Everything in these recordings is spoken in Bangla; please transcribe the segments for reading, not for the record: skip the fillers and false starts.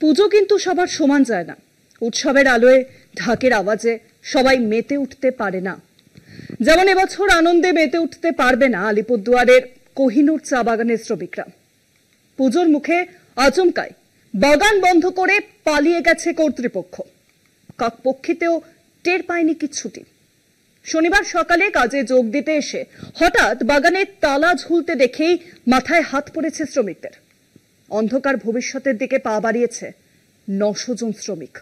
পুজো কিন্তু সবার সমান যায় না। উৎসবের আলোয় ঢাকের আওয়াজে সবাই মেতে উঠতে পারে না। যেমন এবছর আনন্দে মেতে উঠতে পারবে না আলিপুরদুয়ারের কোহিনুর চা বাগানের শ্রমিকরা। পুজোর মুখে আচমকায় বাগান বন্ধ করে পালিয়ে গেছে কর্তৃপক্ষ। কাকপক্ষীতেও টের পায়নি কিচ্ছুটি। শনিবার সকালে কাজে যোগ দিতে এসে হঠাৎ বাগানের তালা ঝুলতে দেখেই মাথায় হাত পড়েছে শ্রমিকদের। অন্ধকার ভবিষ্যতের দিকে পা বাড়িয়েছে 900 জন শ্রমিক।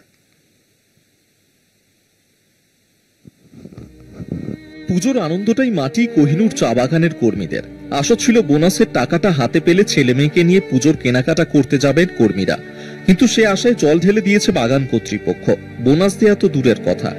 পুজোর আনন্দটাই মাটি কোহিনুর চা বাগানের কর্মীদের। আশা ছিল বোনাসের টাকাটা হাতে পেলে ছেলে মেয়েকে নিয়ে পুজোর কেনাকাটা করতে যাবেন কর্মীরা, কিন্তু সে আশায় জল ঢেলে দিয়েছে বাগান কর্তৃপক্ষ। বোনাস দেয়া তো দূরের কথা,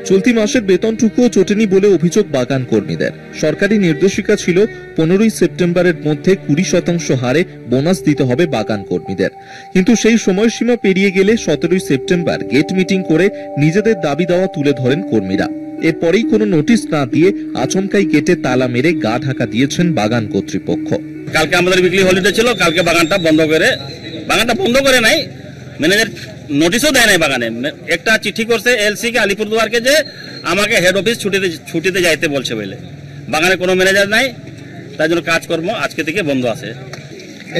চলতি মাসের বেতনটুকুও জোটেনি বলে অভিযোগ বাগান কর্মীদের। সরকারি নির্দেশিকা ছিল 15ই সেপ্টেম্বরের মধ্যে 20% হারে বোনাস দিতে হবে বাগান কর্মীদের, কিন্তু সেই সময়সীমা পেরিয়ে গেলে 17ই সেপ্টেম্বর গেট মিটিং করে নিজেদের দাবি দাওয়া তুলে ধরেন কর্মীরা। এরপরেই কোনো নোটিশ না দিয়ে আচমকাই গেটে তালা মেরে গা ঢাকা দিয়েছেন বাগান কর্তৃপক্ষ। কালকে আমাদের উইকলি হলিডে ছিল, কালকে বাগানটা বন্ধ করে নাই, ম্যানেজার নোটিশও দেয় নাই বাগানে। একটা চিঠি করছে এলসি কে আলিপুরদুয়ারকে যে আমাকে হেড অফিস ছুটিতে যাইতে বলছে বলে। বাগানে কোনো ম্যানেজার নাই, তাই জন্য কাজকর্ম আজকে থেকে বন্ধ আছে।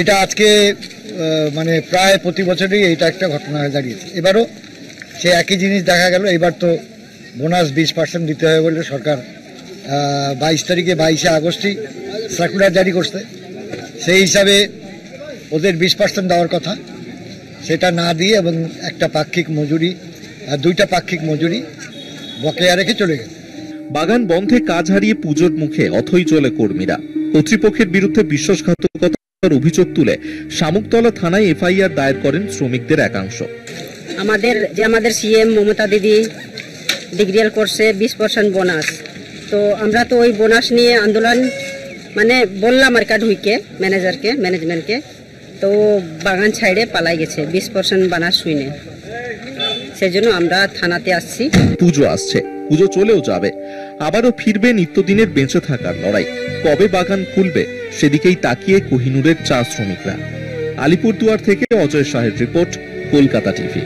এটা আজকে মানে প্রায় প্রতি বছরই এটা একটা ঘটনা হয়ে দাঁড়িয়েছে। এবারও সে একই জিনিস দেখা গেল। এবার তো বোনাস 20% দিতে হবে বলে সরকার 22 তারিখে 22শে আগস্টই সার্কুলার জারি করছে। সেই হিসাবে ওদের 20% দেওয়ার কথা, সেটা না দিয়ে এবং একটা পাক্ষিক মজুরি, 2টা পাক্ষিক মজুরি বকেয়া রেখে চলে গেছে। বাগান বন্ধে কাজ হারিয়ে পুজোর মুখে অথই চলে কর্মীরা। কর্তৃপক্ষের বিরুদ্ধে বিশ্বাসঘাতকতার অভিযোগ তুলে শামুকতলা থানায় এফআইআর দায়ের করেন শ্রমিকদের একাংশ। আমাদের সিএম মমতা দিদি ডিগ্রিয়াল করছে 20% বোনাস, তো আমরা তো ওই বোনাস নিয়ে আন্দোলন বললাম আর কার্ড হুইকে ম্যানেজমেন্টকে, তো বাগান ছাইড়ে পালাই গেছে 20% বোনাস শুনে। সেজন্য আমরা থানাতে আসছি। পুজো আসছে, পুজো চলেও যাবে, আবারও ফিরবে নিত্যদিনের বেঁচে থাকার লড়াই। কবে বাগান খুলবে সেদিকেই তাকিয়ে কোহিনুরের চা শ্রমিকরা। আলিপুরদুয়ার থেকে অজয় শাহের রিপোর্ট, কলকাতা টিভি।